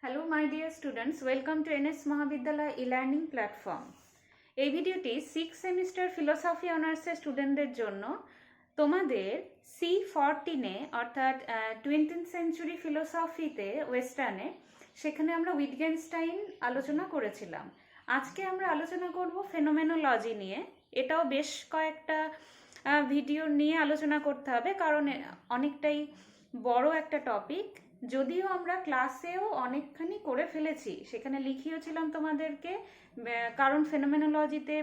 Hello my dear students, welcome to NS মহাবিদ্যালয় e-learning platform. এই ভিডিওটি 6 সেমিস্টার ফিলোসফি অনার্সের স্টুডেন্টদের জন্য। তোমাদের C14-এ অর্থাৎ 20th সেঞ্চুরি ফিলোসফিতে ওয়েস্টার্নে, সেখানে আমরা উইটগেনস্টাইন আলোচনা করেছিলাম। আজকে আমরা আলোচনা করব ফেনোমেনোলজি নিয়ে। এটাও বেশ কয়েকটা ভিডিও নিয়ে আলোচনা করতে হবে, কারণ অনেকটাই বড় একটা টপিক। যদিও আমরা ক্লাসেও অনেকখানি করে ফেলেছি, সেখানে লিখিয়েছিলাম তোমাদেরকে, কারণ ফেনোমেনোলজিতে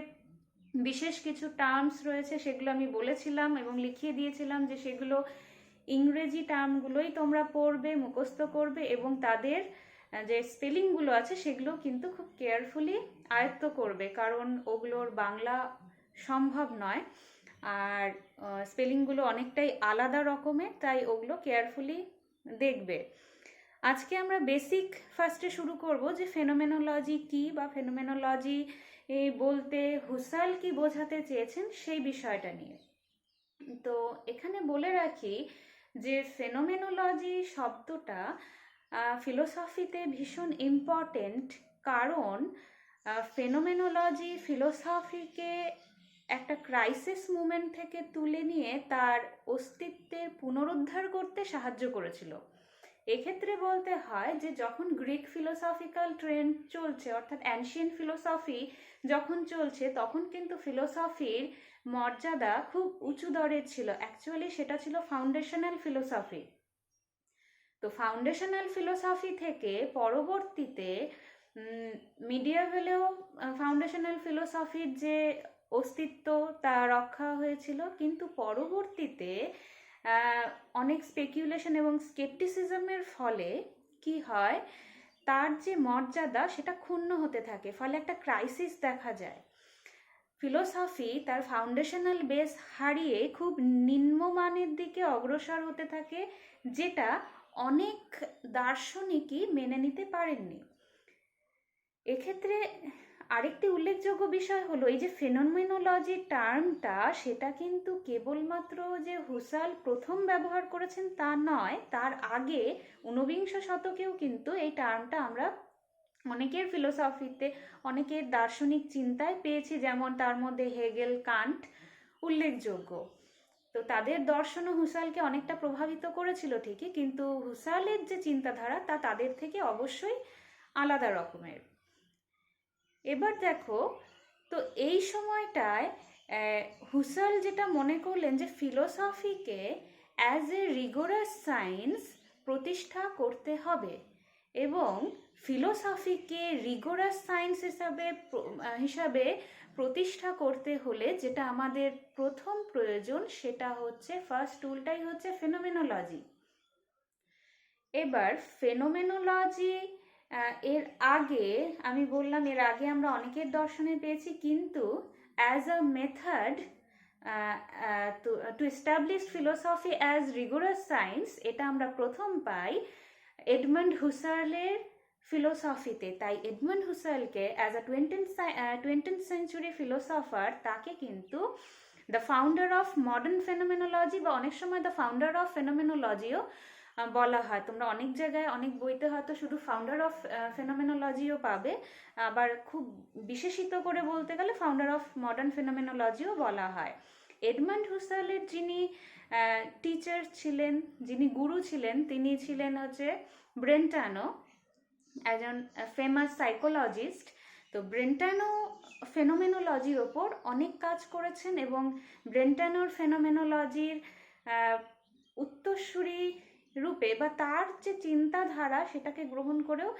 বিশেষ কিছু টার্মস রয়েছে, সেগুলো আমি বলেছিলাম এবং লিখিয়ে দিয়েছিলাম যে সেগুলো ইংরেজি টার্মগুলোই তোমরা পড়বে, মুখস্থ করবে এবং তাদের যে স্পেলিংগুলো আছে সেগুলো কিন্তু খুব কেয়ারফুলি আয়ত্ত করবে, কারণ ওগুলোর বাংলা সম্ভব নয় আর স্পেলিংগুলো অনেকটাই আলাদা রকমের, তাই ওগুলো কেয়ারফুলি দেখবে। আজকে আমরা বেসিক ফার্স্টে শুরু করব যে ফেনোমেনোলজি কি, বা ফেনোমেনোলজি বলতে হুসাল কি বোঝাতে চেয়েছেন সেই বিষয়টা নিয়ে। তো এখানে বলে রাখি যে ফেনোমেনোলজি শব্দটা ফিলোসফিতে ভীষণ ইম্পর্টেন্ট, কারণ ফেনোমেনোলজি ফিলোসফিকে একটা ক্রাইসিস মুমেন্ট থেকে তুলে নিয়ে তার অস্তিত্বের পুনরুদ্ধার করতে সাহায্য করেছিল। এক্ষেত্রে বলতে হয় যে যখন গ্রিক ফিলোসফিক্যাল ট্রেন্ড চলছে, অর্থাৎ অ্যানশিয়েন্ট ফিলোসফি যখন চলছে, তখন কিন্তু ফিলোসফির মর্যাদা খুব উঁচু দরের ছিল। অ্যাকচুয়ালি সেটা ছিল ফাউন্ডেশনাল ফিলোসফি। তো ফাউন্ডেশনাল ফিলোসফি থেকে পরবর্তীতে মিডিয়াভেলেও ফাউন্ডেশনাল ফিলোসফির যে অস্তিত্ব তা রক্ষা হয়েছিল, কিন্তু পরবর্তীতে অনেক স্পেকুলেশন এবং স্কেপটিসিজমের ফলে কি হয়, তার যে মর্যাদা সেটা ক্ষুণ্ণ হতে থাকে, ফলে একটা ক্রাইসিস দেখা যায়। ফিলোসফি তার ফাউন্ডেশনাল বেস হারিয়ে খুব নিম্নমানের দিকে অগ্রসর হতে থাকে, যেটা অনেক দার্শনিকই মেনে নিতে পারেননি। এক্ষেত্রে আরেকটি উল্লেখযোগ্য বিষয় হলো এই যে ফেনোমেনোলজি টার্মটা, সেটা কিন্তু কেবলমাত্র যে হুসাল প্রথম ব্যবহার করেছেন তা নয়, তার আগে ঊনবিংশ শতকেও কিন্তু এই টার্মটা আমরা অনেকের ফিলোসফিতে, অনেকের দার্শনিক চিন্তায় পেয়েছি, যেমন তার মধ্যে হেগেল, কান্ট উল্লেখযোগ্য। তো তাদের দর্শনও হুসালকে অনেকটা প্রভাবিত করেছিল ঠিকই, কিন্তু হুসালের যে চিন্তাধারা তা তাদের থেকে অবশ্যই আলাদা রকমের। এবার দেখো, তো এই সময়টায় হুসাল যেটা মনে করলেন যে ফিলোসফিকে অ্যাজ এ রিগোরাস সায়েন্স প্রতিষ্ঠা করতে হবে, এবং ফিলোসফিকে রিগোরাস সায়েন্স হিসাবে প্রতিষ্ঠা করতে হলে যেটা আমাদের প্রথম প্রয়োজন, সেটা হচ্ছে ফার্স্ট টুলটাই হচ্ছে ফেনোমেনোলজি। এবার ফেনোমেনোলজি এর আগে আমি বললাম, এর আগে আমরা অনেকের দর্শনে পেয়েছি, কিন্তু as a method to establish philosophy as rigorous science, এটা আমরা প্রথম পাই এডমন্ড হুসার্লের ফিলোসফিতে। তাই এডমন্ড হুসার্লকে as a 20th century philosopher, তাকে কিন্তু the founder of modern phenomenology বা অনেক সময় দ্য ফাউন্ডার অফ ফেনোমেনোলজিও বলা হয়। তোমরা অনেক জায়গায় অনেক বইতে হয়তো শুধু ফাউন্ডার অফ ফেনোমেনোলজিও পাবে, আবার খুব বিশেষিত করে বলতে গেলে ফাউন্ডার অফ মডার্ন ফেনোমেনোলজিও বলা হয়। এডমন্ড হুসার্লের যিনি টিচার ছিলেন, যিনি গুরু ছিলেন, তিনি ছিলেন হচ্ছে ব্রেন্টানো, একজন ফেমাস সাইকোলজিস্ট। তো ব্রেন্টানো ফেনোমেনোলজির ওপর অনেক কাজ করেছেন, এবং ব্রেন্টানোর ফেনোমেনোলজির উত্তরসূরি রূপে বা তার যে চিন্তাধারা সেটাকে গ্রহণ করেও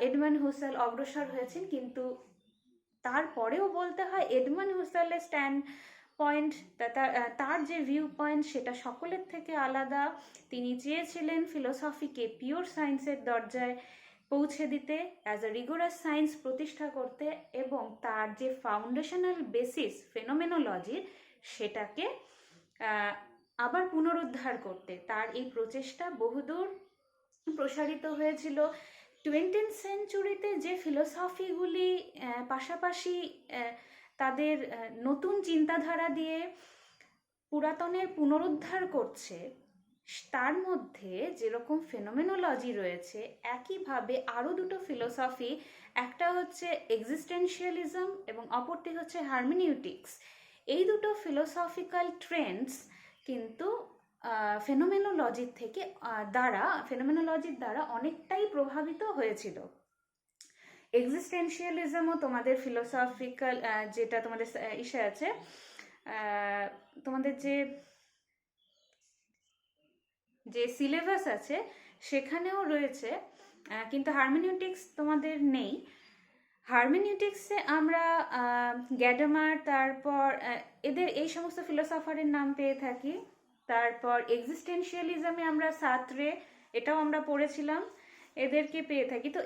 এডমন্ড হুসাল অগ্রসর হয়েছেন। কিন্তু তারপরেও বলতে হয় এডমন্ড হুসালের স্ট্যান্ড পয়েন্ট, তার যে ভিউ পয়েন্ট সেটা সকলের থেকে আলাদা। তিনি চেয়েছিলেন ফিলোসফিকে পিওর সায়েন্সের দরজায় পৌঁছে দিতে, অ্যাজ আ রিগোরাস সায়েন্স প্রতিষ্ঠা করতে, এবং তার যে ফাউন্ডেশনাল বেসিস ফেনোমেনোলজির সেটাকে আবার পুনরুদ্ধার করতে। তার এই প্রচেষ্টা বহুদূর প্রসারিত হয়েছিল। 20th সেঞ্চুরিতে যে ফিলোসফিগুলি পাশাপাশি তাদের নতুন চিন্তাধারা দিয়ে পুরাতনের পুনরুদ্ধার করছে, তার মধ্যে যেরকম ফেনোমেনোলজি রয়েছে, একইভাবে আরও দুটো ফিলোসফি, একটা হচ্ছে এক্সিস্টেন্সিয়ালিজম এবং অপরটি হচ্ছে হারমেনিউটিক্স। এই দুটো ফিলোসফিক্যাল ট্রেন্ডস কিন্তু ফেনোমেনোলজির থেকে ফেনোমেনোলজির দ্বারা অনেকটাই প্রভাবিত হয়েছিল। এক্সিস্টেন্সিয়ালিজমও তোমাদের ফিলোসফিক্যাল, যেটা তোমাদের ইসে আছে, তোমাদের যে সিলেবাস আছে সেখানেও রয়েছে, কিন্তু হারমেনিউটিক্স তোমাদের নেই। হারমেনিউটিক্সে আমরা গ্যাডামার, তারপর এদের এই সমস্ত ফিলোসফারের নাম পেয়ে থাকি। তারপর এক্সিস্টেন্সিয়ালিজমে আমরা সাত্রে, এটাও আমরা পড়েছিলাম, এদেরকে পেয়ে থাকি। তো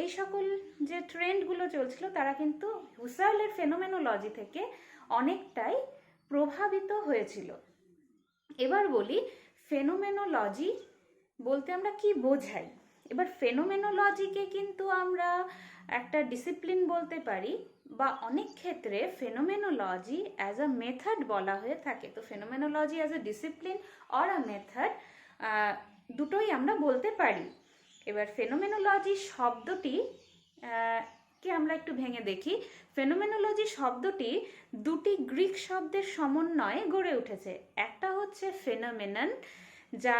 এই সকল যে ট্রেন্ডগুলো চলছিল তারা কিন্তু হুসার্লের ফেনোমেনোলজি থেকে অনেকটাই প্রভাবিত হয়েছিল। এবার বলি ফেনোমেনোলজি বলতে আমরা কি বোঝাই। এবার ফেনোমেনোলজিকে কিন্তু আমরা একটা ডিসিপ্লিন বলতে পারি, বা অনেক ক্ষেত্রে ফেনোমেনোলজি অ্যাজ আ মেথড বলা হয়ে থাকে। তো phenomenology as a discipline or a method, দুটোই আমরা বলতে পারি। এবার ফেনোমেনোলজি শব্দটি কে আমরা একটু ভেঙে দেখি। ফেনোমেনোলজি শব্দটি দুটি গ্রিক শব্দের সমন্বয়ে গড়ে উঠেছে। একটা হচ্ছে ফেনোমেনন, যা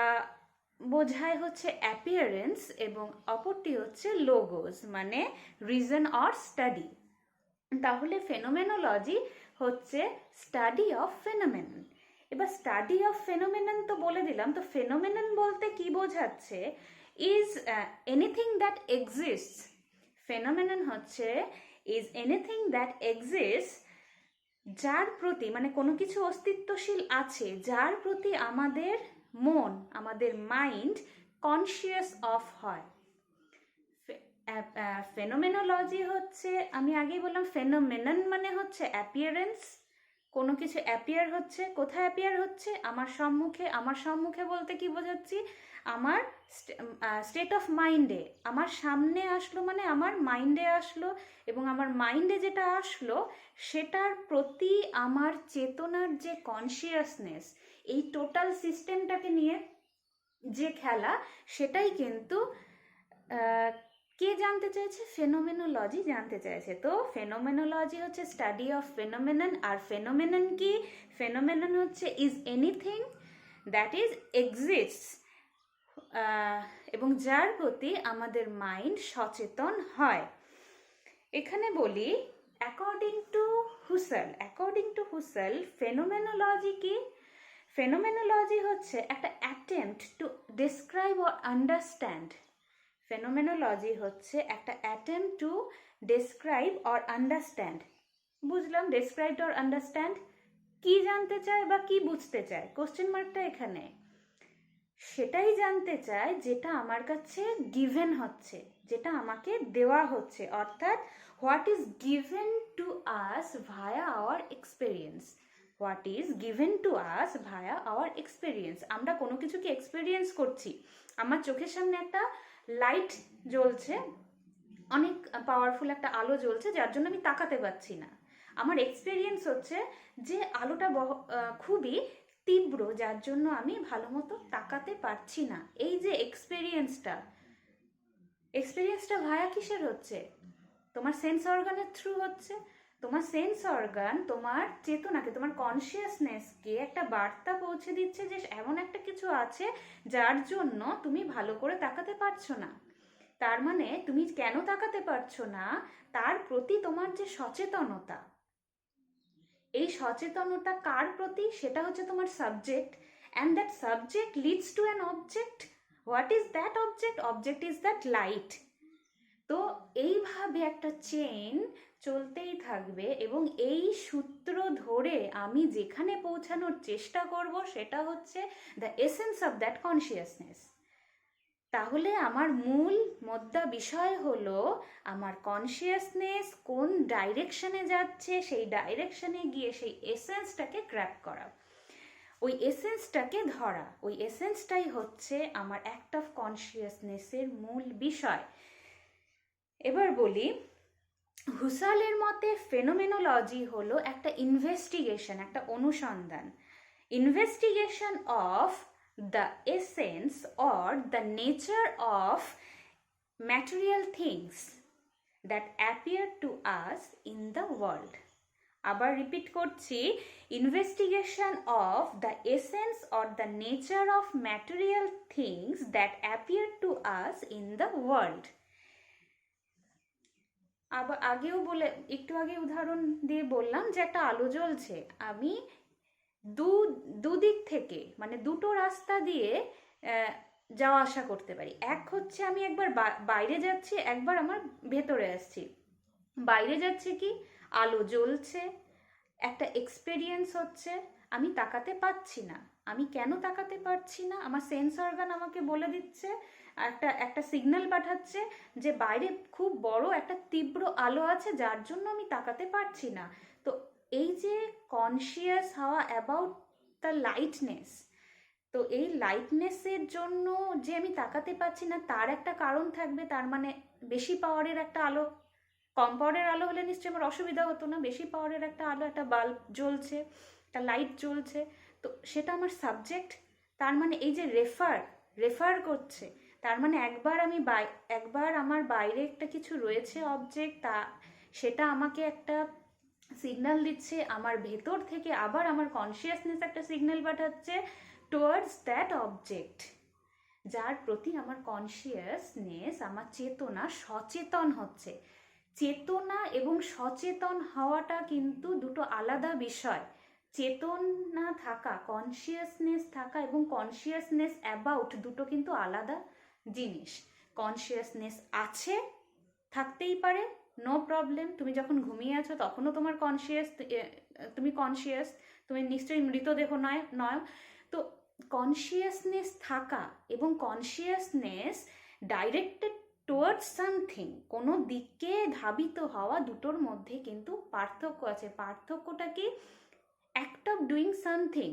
বোঝায় হচ্ছে অ্যাপিয়ারেন্স, এবং অপরটি হচ্ছে লোগোস, মানে রিজন অর স্টাডি। তাহলে ফেনোমেনোলজি হচ্ছে স্টাডি অফ ফেনোমেনন। এবার স্টাডি অফ ফেনোমেনন তো বলে দিলাম, তো ফেনোমেনন বলতে কি বোঝাচ্ছে? Is anything that exists. Phenomenon হচ্ছে ইজ এনিথিং দ্যাট এক্সিস্টস, যার প্রতি, মানে কোনো কিছু অস্তিত্বশীল আছে, যার প্রতি আমাদের মন, আমাদের মাইন্ড কনসিয়াস অফ হয়। ফেনোমেনোলজি হচ্ছে, আমি আগেই বললাম, ফেনোমেনন মানে হচ্ছে অ্যাপিয়ারেন্স। কোনো কিছু অ্যাপিয়ার হচ্ছে, কোথায় অ্যাপিয়ার হচ্ছে? আমার সম্মুখে। আমার সম্মুখে বলতে কি বোঝাচ্ছি? আমার স্টেট অফ মাইন্ডে, আমার সামনে আসলো, মানে আমার মাইন্ডে আসলো, এবং আমার মাইন্ডে যেটা আসলো সেটার প্রতি আমার চেতনার যে কনসিয়াসনেস, এই টোটাল সিস্টেমটাকে নিয়ে যে খেলা, সেটাই কিন্তু কে জানতে চাইছে? ফেনোমেনোলজি জানতে চাইছে। তো ফেনোমেনোলজি হচ্ছে স্টাডি অফ ফেনোমেনন। আর ফেনোমেনন কি? ফেনোমেনন হচ্ছে is anything that is exists, এবং যার প্রতি আমাদের মাইন্ড সচেতন হয়। এখানে বলি অ্যাকর্ডিং টু হুসেল ফেনোমেনোলজি কি? ফেনোমেনোলজি হচ্ছে একটা attempt to describe or understand. Phenomenology হচ্ছে একটা attempt to describe or understand. বুঝলাম, ডেসক্রাইব অর আন্ডারস্ট্যান্ড কি জানতে চায় বা কি বুঝতে চায়? কোশ্চেন মার্কটা এখানে। সেটাই জানতে চায় যেটা আমার কাছে গিভেন হচ্ছে, যেটা আমাকে দেওয়া হচ্ছে, অর্থাৎ what is given to us via our experience. What is given to us via our experience. আমরা কোনো কিছুকে এক্সপেরিয়েন্স করছি। আমার চোখের সামনে একটা লাইট জ্বলছে, অনেক পাওয়ারফুল একটা আলো জ্বলছে, যার জন্য আমি তাকাতে পারছি না। আমার এক্সপেরিয়েন্স হচ্ছে যে আলোটা খুবই তীব্র, যার জন্য আমি ভালো মতো তাকাতে পারছি না। এই যে এক্সপেরিয়েন্সটা ভায়া কিসের হচ্ছে? তোমার সেন্স অর্গানের থ্রু হচ্ছে। তোমার সেন্স অর্গান তোমার চেতনাকে, তোমার কনসিয়াসনেসকে একটা বার্তা পৌঁছে দিচ্ছে যে এমন একটা কিছু আছে যার জন্য তুমি ভালো করে তাকাতে পারছো না। তার মানে তুমি কেন তাকাতে পারছো না, তার প্রতি তোমার যে সচেতনতা, এই সচেতনতা কার প্রতি? সেটা হচ্ছে তোমার subject, and that subject leads to an object. What is that object? Object is that light. তো এইভাবে একটা চেইন চলতেই থাকবে, এবং এই সূত্র ধরে আমি যেখানে পৌঁছানোর চেষ্টা করব সেটা হচ্ছে the essence of that consciousness. তাহলে আমার মূল মোদ্দা বিষয় হলো আমার কনসিয়াসনেস কোন ডাইরেকশনে যাচ্ছে, সেই ডাইরেকশনে গিয়ে সেই এসেন্সটাকে গ্র্যাব করা, ওই এসেন্সটাকে ধরা। ওই এসেন্সটাই হচ্ছে আমার অ্যাক্ট অফ কনসিয়াসনেসের মূল বিষয়। এবার বলি, হুসালের মতে ফেনোমেনোলজি হলো একটা ইনভেস্টিগেশন, একটা অনুসন্ধান, investigation of the essence or the nature of material things that appear to us in the world. আবার রিপিট করছি, investigation of the essence or the nature of material things that appear to us in the world. আবার একটু আগে উদাহরণ দিয়ে বললাম যে একটা আলো জ্বলছে, আমি দুদিক থেকে মানে দুটো রাস্তা দিয়ে যাওয়া আসা করতে পারি। এক হচ্ছে আমি একবার বাইরে যাচ্ছি, একবার আমার ভেতরে আসছি। বাইরে যাচ্ছে কি, আলো জ্বলছে, একটা এক্সপেরিয়েন্স হচ্ছে, আমি তাকাতে পারছি না। আমি কেন তাকাতে পারছি না? আমার সেন্স অর্গান আমাকে বলে দিচ্ছে, একটা সিগন্যাল পাঠাচ্ছে যে বাইরে খুব বড় একটা তীব্র আলো আছে, যার জন্য আমি তাকাতে পারছি না। তো এই যে কনসিয়াস হওয়া অ্যাবাউট দ্য লাইটনেস, তো এই লাইটনেসের জন্য যে আমি তাকাতে পারছি না তার একটা কারণ থাকবে। তার মানে বেশি পাওয়ারের একটা আলো, কম পাওয়ারের আলো হলে নিশ্চয়ই আমার অসুবিধা হতো না। বেশি পাওয়ারের একটা আলো, একটা বাল্ব জ্বলছে, একটা লাইট জ্বলছে, তো সেটা আমার সাবজেক্ট। তার মানে এই যে রেফার করছে, তার মানে একবার আমার বাইরে একটা কিছু রয়েছে অবজেক্ট, সেটা আমাকে একটা সিগন্যাল দিচ্ছে, আমার ভেতর থেকে আবার আমার কনসিয়াসনেস একটা সিগন্যাল পাঠাচ্ছে টুয়ার্ডস দ্যাট অবজেক্ট, যার প্রতি আমার কনসিয়াসনেস, আমার চেতনা সচেতন হচ্ছে। চেতনা এবং সচেতন হওয়াটা কিন্তু দুটো আলাদা বিষয়। চেতনা থাকা, কনসিয়াসনেস থাকা এবং কনসিয়াসনেস অ্যাবাউট দুটো কিন্তু আলাদা জিনিস। কনসিয়াসনেস আছে, থাকতেই পারে, নো প্রবলেম। তুমি যখন ঘুমিয়ে আছো তখনও তোমার তুমি কনসিয়াস, তুমি নিশ্চয়ই মৃতদেহ নয়। তো কনসিয়াসনেস থাকা এবং কনসিয়াসনেস ডাইরেক্টেড টুয়ার্ডস সামথিং, কোনো দিকে ধাবিত হওয়া, দুটোর মধ্যে কিন্তু পার্থক্য আছে। পার্থক্যটা কি? অ্যাক্ট অফ ডুইং সামথিং,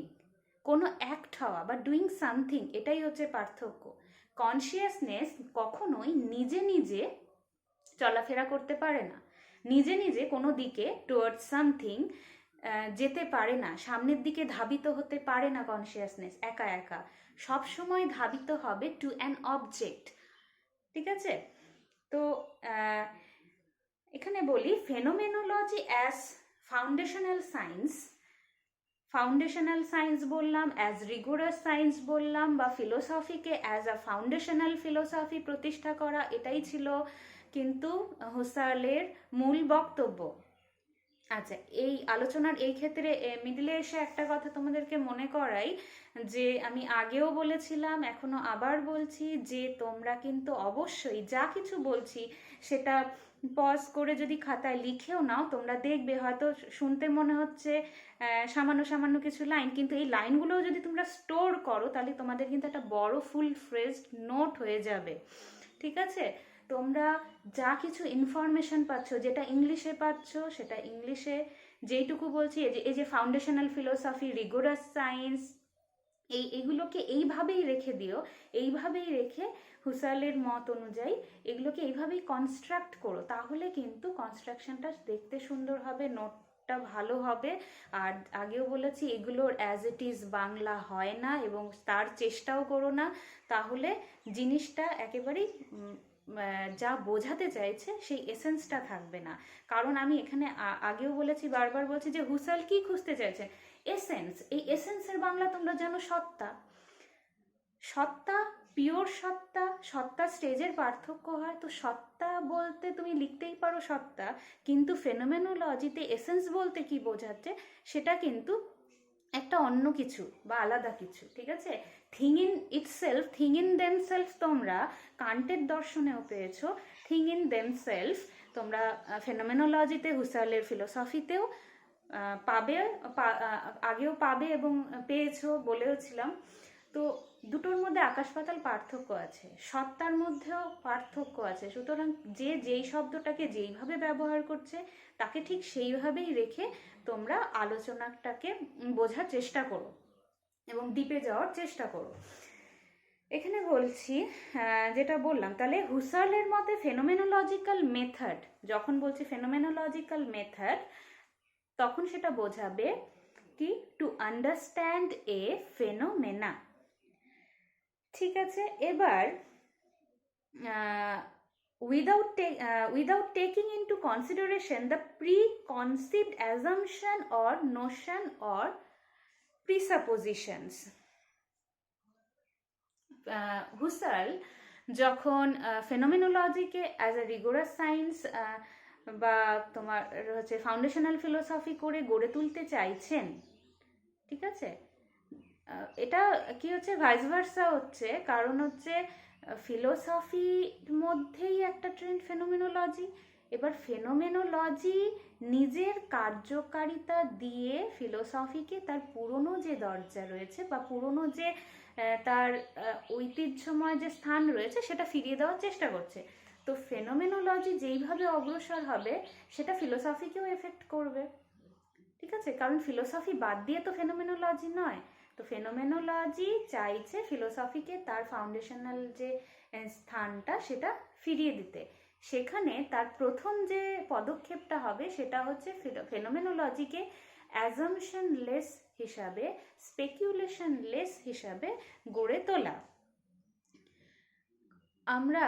কোনো অ্যাক্ট হওয়া বা ডুইং সামথিং, এটাই হচ্ছে পার্থক্য। কনসিয়াসনেস কখনোই নিজে নিজে চলাফেরা করতে পারে না, নিজে নিজে কোনো দিকে টুয়ার্ডস সামথিং যেতে পারে না, সামনের দিকে ধাবিত হতে পারে না। কনসিয়াসনেস একা একা সবসময় ধাবিত হবে টু অ্যান অবজেক্ট। ঠিক আছে? তো এখানে বলি, ফেনোমেনোলজি অ্যাজ ফাউন্ডেশনাল সায়েন্স বললাম, অ্যাজ রিগোরাস সায়েন্স বললাম, বা ফিলোসফিকে অ্যাজ আ ফাউন্ডেশনাল ফিলোসফি প্রতিষ্ঠা করা, এটাই ছিল কিন্তু হুসার্লের মূল বক্তব্য। আচ্ছা, এই আলোচনার এই ক্ষেত্রে মিডিলে এসে একটা কথা তোমাদেরকে মনে করাই, যে আমি আগেও বলেছিলাম, এখনো আবার বলছি, যে তোমরা কিন্তু অবশ্যই যা কিছু বলছি সেটা পজ করে যদি খাতায় লিখেও নাও, তোমরা দেখবে হয়তো শুনতে মনে হচ্ছে সামান্য কিছু লাইন, কিন্তু এই লাইনগুলোও যদি তোমরা স্টোর করো তাহলে তোমাদের কিন্তু একটা বড় ফুল ফ্রেজড নোট হয়ে যাবে। ঠিক আছে? তোমরা যা কিছু ইনফরমেশন পাচ্ছ, যেটা ইংলিশে পাচ্ছ সেটা ইংলিশে, যেইটুকু বলছি এই যে ফাউন্ডেশনাল ফিলোসফি, রিগোরাস সায়েন্স, এইগুলোকে এইভাবেই রেখে দিও। এইভাবেই রেখে হুসার্লের মত অনুযায়ী এগুলোকে এইভাবেই কনস্ট্রাক্ট করো, তাহলে কিন্তু কনস্ট্রাকশনটা দেখতে সুন্দর হবে, নোটটা ভালো হবে। আর আগেও বলেছি, এগুলোর অ্যাজ ইট ইজ বাংলা হয় না, এবং তার চেষ্টাও করো না, তাহলে জিনিসটা একেবারেই যা বোঝাতে চাইছে সেই এসেন্সটা থাকবে না। কারণ আমি এখানে আগেও বলেছি, বারবার বলছি, যে হুসার্ল কি খুঁজতে চাইছে? এসেন্স। এই এসেন্সের বাংলা তোমরা জানো সত্তা। পিওর সত্তা স্টেজের পার্থক্য হয়। তো সত্তা বলতে তুমি লিখতেই পারো সত্তা, কিন্তু ফেনোমেনোলজিতে এসেন্স বলতে কি বোঝাচ্ছে সেটা কিন্তু একটা অন্য কিছু বা আলাদা কিছু। ঠিক আছে? থিং ইন দেমসেলফ তোমরা কান্টের দর্শনেও পেয়েছো, থিং ইন দেমসেলফ তোমরা ফেনোমেনোলজিতে, হুসার্লের ফিলোসফিতেও পাবে, আগেও পাবে এবং পেয়েছো, বলেওছিলাম। তো দুটোর মধ্যে আকাশ পাতাল পার্থক্য আছে, সত্তার মধ্যেও পার্থক্য আছে। সুতরাং যেই শব্দটাকে যেইভাবে ব্যবহার করছে তাকে ঠিক সেইভাবেই রেখে তোমরা আলোচনাটাকে বোঝার চেষ্টা করো এবং ডিপে যাওয়ার চেষ্টা করো। এখানে বলছি, যেটা বললাম, তাহলে হুসার্লের মতে ফেনোমেনোলজিক্যাল মেথড, যখন বলছি ফেনোমেনোলজিক্যাল মেথড, তখন সেটা বোঝাবে কি? To understand A phenomena. ঠিক আছে, এবার without taking into consideration the preconceived assumption or notion or presuppositions. হুসার্ল যখন ফেনোমেনোলজিকে অ্যাজ এ রিগোরাস সায়েন্স বা তোমার হচ্ছে ফাউন্ডেশনাল ফিলোসফি করে গড়ে তুলতে চাইছেন, ঠিক আছে, এটা কি হচ্ছে ভাইস ভার্সা হচ্ছে, কারণ হচ্ছে ফিলোসফির মধ্যেই একটা ট্রেন্ড ফেনোমেনোলজি। এবার ফেনোমেনোলজি নিজের কার্যকারিতা দিয়ে ফিলোসফিকে তার পুরনো যে দরজা রয়েছে বা পুরনো যে তার ঐতিহ্যময় যে স্থান রয়েছে সেটা ফিরিয়ে দেওয়ার চেষ্টা করছে। তো ফেনোমেনোলজি যেইভাবে অগ্রসর হবে সেটা ফিলোসফিকেও এফেক্ট করবে, ঠিক আছে, কারণ ফিলোসফি বাদ দিয়ে তো ফেনোমেনোলজি নয়। তো ফেনোমেনোলজি চাইছে ফিলোসফিকে তার ফাউন্ডেশনাল যে স্থানটা সেটা ফিরিয়ে দিতে। সেখানে তার প্রথম যে পদক্ষেপটা হবে সেটা হচ্ছে ফেনোমেনোলজিকে অ্যাজাম্পশনলেস হিসাবে, স্পেকুলেশনলেস হিসাবে গড়ে তোলা। আমরা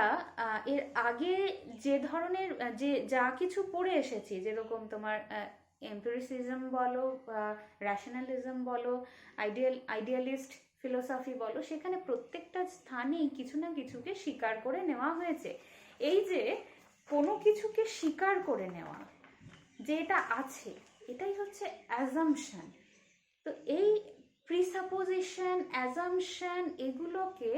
এর আগে যে ধরনের যে যা কিছু পড়ে এসেছি, যেরকম তোমার এম্পিরিসিজম বলো বা র্যাশনালিজম বলো, আইডিয়ালিস্ট ফিলোসফি বলো, সেখানে প্রত্যেকটা স্থানেই কিছু না কিছুকে স্বীকার করে নেওয়া হয়েছে। এই যে কোনো কিছুকে স্বীকার করে নেওয়া, যে এটা আছে, এটাই হচ্ছে অ্যাজাম্পশন। তো এই প্রিসাপোজিশন, অ্যাজাম্পশন, এগুলোকে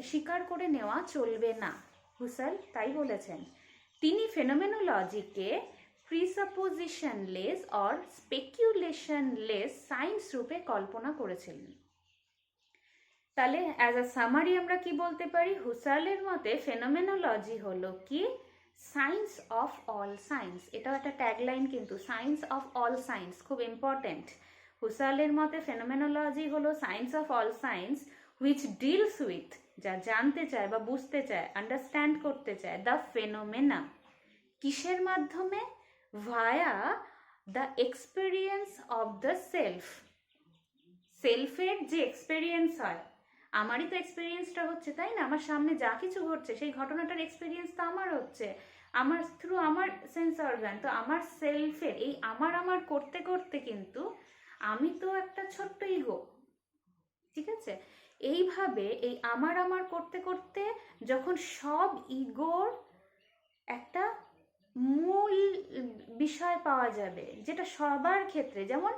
স্বীকার করে নেওয়া চলবে না। হুসার্ল তাই বলেছেন। তিনি ফেনোমেনোলজিকে প্রিসাপোজিশনলেস অর স্পেকুলেশনলেস সায়েন্স রূপে কল্পনা করেছিলেন। তাহলে অ্যাজ আ সামারি আমরা কি বলতে পারি? হুসার্লের মতে ফেনোমেনোলজি হলো কি সায়েন্স অফ অল সায়েন্স। এটাও একটা ট্যাগলাইন কিন্তু, সায়েন্স অফ অল সায়েন্স, খুব ইম্পর্টেন্ট। হুসার্লের মতে ফেনোমেনোলজি হলো science of all science which deals with, যা জানতে চায় বা বুঝতে চায়, আন্ডারস্ট্যান্ড করতে চায়, দ্য ফেনোমেনা। কিসের মাধ্যমে? Via the experience of the self. সেলফের যে এক্সপেরিয়েন্স হয়, আমারই তো এক্সপেরিয়েন্সটা হচ্ছে, তাই না? আমার সামনে যা কিছু ঘটছে সেই ঘটনাটার এক্সপেরিয়েন্স তো আমার হচ্ছে, আমার থ্রু আমার সেন্স অর্গান। তো আমার সেলফের এই আমার করতে করতে কিন্তু আমি তো একটা ছোট্ট ইগো, ঠিক আছে? এইভাবে এই আমার করতে করতে যখন সব ইগোর একটা মূল বিষয় পাওয়া যাবে, যেটা সবার ক্ষেত্রে, যেমন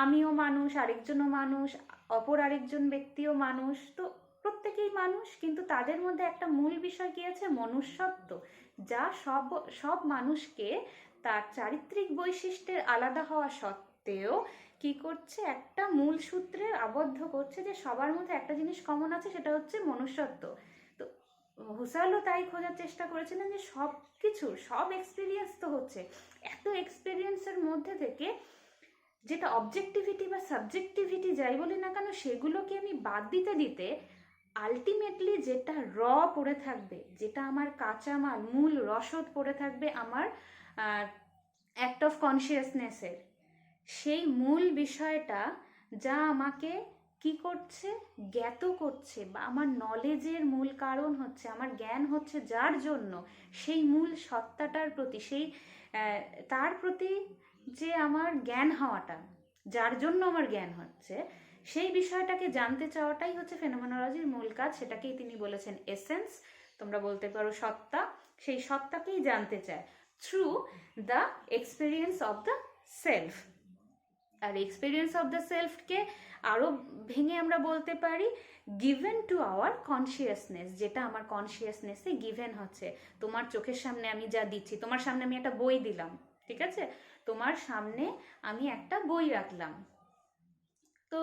আমিও মানুষ, আরেকজনও মানুষ, অপর আরেকজন ব্যক্তিও মানুষ, তো প্রত্যেকেই মানুষ, কিন্তু তাদের মধ্যে একটা মূল বিষয় কি আছে? মনুষ্যত্ব, যা সব মানুষকে তার চারিত্রিক বৈশিষ্ট্যের আলাদা হওয়া সত্ত্বেও কি করছে? একটা মূল সূত্রে আবদ্ধ করছে, যে সবার মধ্যে একটা জিনিস কমন আছে, সেটা হচ্ছে মনুষ্যত্ব। তো হুসার্লও তাই খোঁজার চেষ্টা করেছিলেন যে সব এক্সপিরিয়েন্স তো হচ্ছে, এত এক্সপিরিয়েন্সের মধ্যে থেকে যেটা অবজেক্টিভিটি বা সাবজেক্টিভিটি যাই বলি না কেন, সেগুলোকে আমি বাদ দিতে দিতে আলটিমেটলি যেটা পড়ে থাকবে, যেটা আমার কাঁচামাল, মূল রসদ পড়ে থাকবে আমার অ্যাক্ট অফ কনসিয়াসনেসের, সেই মূল বিষয়টা যা আমাকে কি করছে? জ্ঞাত করছে, বা আমার নলেজের মূল কারণ হচ্ছে, আমার জ্ঞান হচ্ছে যার জন্য, সেই মূল সত্তাটার প্রতি, সেই তার প্রতি যে আমার জ্ঞান হওয়াটা, যার জন্য আমার জ্ঞান হচ্ছে, সেই বিষয়টাকে জানতে চাওয়াটাই হচ্ছে ফেনোমেনোলজির মূল কাজ। সেটাকেই তিনি বলেছেন এসেন্স, তোমরা বলতে পারো সত্তা। সেই সত্তাকেই জানতে চায় through the experience of the self. আর এক্সপিরিয়েন্স অফ দ্য সেলফকে আরও ভেঙে আমরা বলতে পারি গিভেন টু আওয়ার কনসিয়াসনেস, যেটা আমার কনসিয়াসনেসে গিভেন হচ্ছে। তোমার চোখের সামনে আমি যা দিচ্ছি, তোমার সামনে আমি একটা বই দিলাম, ঠিক আছে, তোমার সামনে আমি একটা বই রাখলাম, তো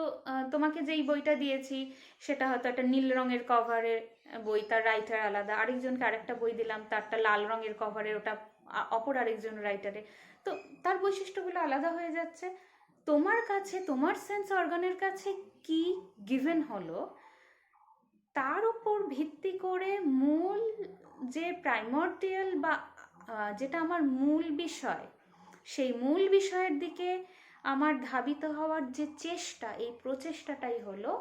তোমাকে যেই বইটা দিয়েছি সেটা হয়তো একটা নীল রঙের কভারের বই, তার রাইটার আলাদা। আরেকজনকে আরেকটা বই দিলাম, তারটা লাল রঙের কভারের, ওটা অপর আরেকজন রাইটারে, তো তার বৈশিষ্ট্যগুলো আলাদা হয়ে যাচ্ছে। তোমার কাছে, তোমার সেন্স অর্গানের কাছে কি গিভেন হলো, তার উপর ভিত্তি করে মূল যে প্রাইমর্ডিয়াল বা যেটা আমার মূল বিষয়, সেই মূল বিষয়ের দিকে আমার ধাবিত হওয়ার যে চেষ্টা, এই প্রচেষ্টাটাই হলো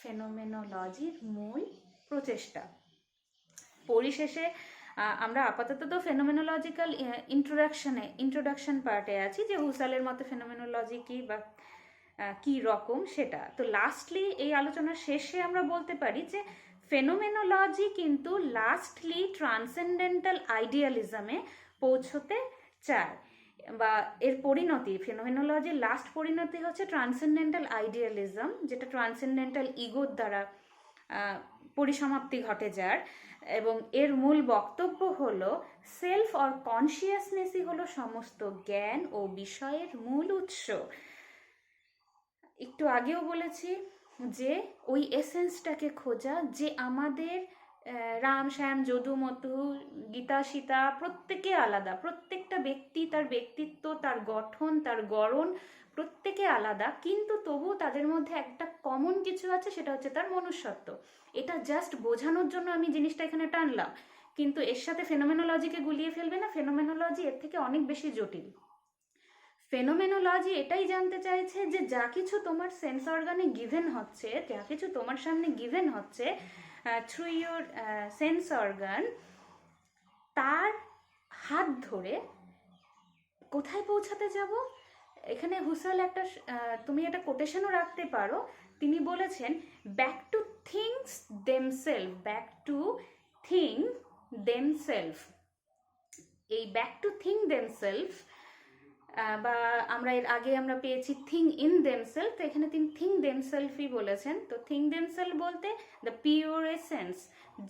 ফেনোমেনোলজির মূল প্রচেষ্টা। পরিশেষে আমরা আপাতত তো ফেনোমেনোলজিক্যাল ইন্ট্রোডাকশন পার্টে আছি, যে হুসালের মতে ফেনোমেনোলজি কি বা কি রকম সেটা। তো লাস্টলি এই আলোচনার শেষে আমরা বলতে পারি যে ফেনোমেনোলজি কিন্তু লাস্টলি ট্রান্সেন্ডেন্টাল আইডিয়ালিজমে পৌঁছতে চায়, বা এর পরিণতি, ফেনোমেনোলজির লাস্ট পরিণতি হচ্ছে ট্রান্সেন্ডেন্টাল আইডিয়ালিজম, যেটা ট্রান্সেন্ডেন্টাল ইগোর দ্বারা পরিসমাপ্তি ঘটে যার। এবং এর মূল বক্তব্য হলো সেলফ অর কনসিয়াসনেসই হলো সমস্ত জ্ঞান ও বিষয়ের মূল উৎস। একটু আগেও বলেছি যে ওই এসেন্সটাকে খোঁজা, যে আমাদের রাম শ্যাম যদু মধু গীতা সীতা প্রত্যেকে আলাদা, প্রত্যেকটা ব্যক্তি তার ব্যক্তিত্ব, তার গঠন, তার গড়ন প্রত্যেকে আলাদা, কিন্তু তবুও তাদের মধ্যে একটা কমন কিছু আছে, সেটা হচ্ছে তার মনুষ্যত্ব। এটা জাস্ট বোঝানোর জন্য আমি জিনিসটা এখানে টানলাম, কিন্তু এর সাথে ফেনোমেনোলজিকে গুলিয়ে ফেলবে না। ফেনোমেনোলজি এর থেকে অনেক বেশি জটিল। ফেনোমেনোলজি এটাই জানতে চাইছে যে যা কিছু তোমার সেন্স অর্গানে গিভেন হচ্ছে, যা কিছু তোমার সামনে গিভেন হচ্ছে থ্রু ইউর সেন্স অর্গান, তার হাত ধরে কোথায় পৌঁছাতে যাব। এখানে হুসাল একটা তুমি একটা কোটেশনও রাখতে পারো। তিনি বলেছেন back to things themselves, back to thing themselves. এই ব্যাক টু থিং দেমসেলফ বা আমরা এর আগে আমরা পেয়েছি থিং ইন দেমসেলফ, তো এখানে তিনি থিং দেমসেলফই বলেছেন। তো থিং দেমসেলফ বলতে দ্য পিওর এসেন্স,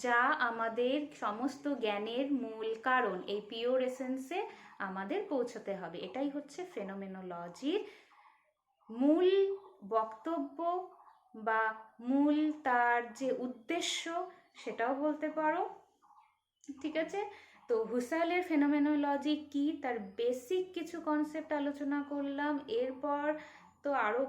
যা আমাদের সমস্ত জ্ঞানের মূল কারণ, এই পিওর এসেন্সে আমাদের পৌঁছতে হবে। এটাই হচ্ছে ফেনোমেনোলজির মূল বক্তব্য বা মূল তার যে উদ্দেশ্য, সেটাও বলতে পারো। ঠিক আছে, তো হুসালের ফেনোমেনোলজি কি তার বেসিক কিছু কনসেপ্ট আলোচনা করলাম। এরপর তো আরও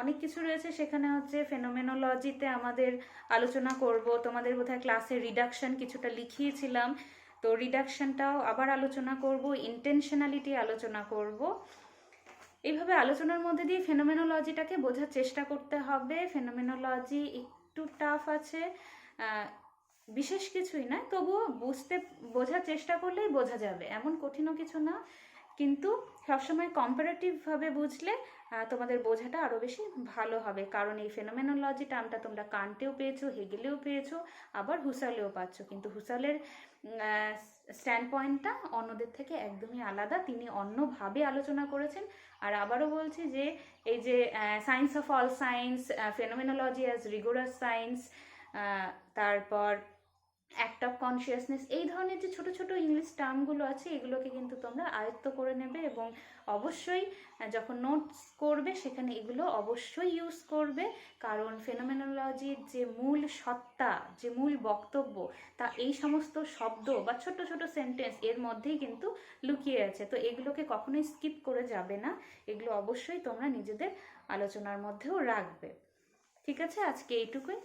অনেক কিছু রয়েছে, সেখানে হচ্ছে ফেনোমেনোলজিতে আমাদের আলোচনা করব। তোমাদের বোধহয় ক্লাসে রিডাকশন কিছুটা লিখিয়েছিলাম, তো রিডাকশনটাও আবার আলোচনা করব, ইন্টেনশনালিটি আলোচনা করব। এইভাবে আলোচনার মধ্যে দিয়ে ফেনোমেনোলজিটাকে বোঝার চেষ্টা করতে হবে। ফেনোমেনোলজি একটু টাফ আছে, বিশেষ কিছুই না, তবুও বোঝার চেষ্টা করলেই বোঝা যাবে, এমন কঠিনও কিছু না। কিন্তু সবসময় কম্পারেটিভভাবে বুঝলে তোমাদের বোঝাটা আরও বেশি ভালো হবে, কারণ এই ফেনোমেনোলজি টার্মটা তোমরা কান্টেও পেয়েছো, হেগেলেও পেয়েছো, আবার হুসালেও পাচ্ছ, কিন্তু হুসালের স্ট্যান্ড পয়েন্টটা অন্যদের থেকে একদমই আলাদা, তিনি অন্যভাবে আলোচনা করেছেন। আর আবারও বলছি যে এই যে science of all science, phenomenology as rigorous science, তারপর অ্যাক্ট অফ কনসিয়াসনেস, এই ধরনের যে ছোট ছোট ইংলিশ টার্মগুলো আছে, এগুলোকে কিন্তু তোমরা আয়ত্ত করে নেবে, এবং অবশ্যই যখন নোটস করবে সেখানে এগুলো অবশ্যই ইউজ করবে, কারণ ফেনোমেনোলজির যে মূল সত্তা, যে মূল বক্তব্য, তা এই সমস্ত শব্দ বা ছোট ছোট সেন্টেন্স এর মধ্যেই কিন্তু লুকিয়ে আছে। তো এগুলোকে কখনোই স্কিপ করে যাবে না, এগুলো অবশ্যই তোমরা নিজেদের আলোচনার মধ্যেও রাখবে। ঠিক আছে, আজকে এইটুকুই।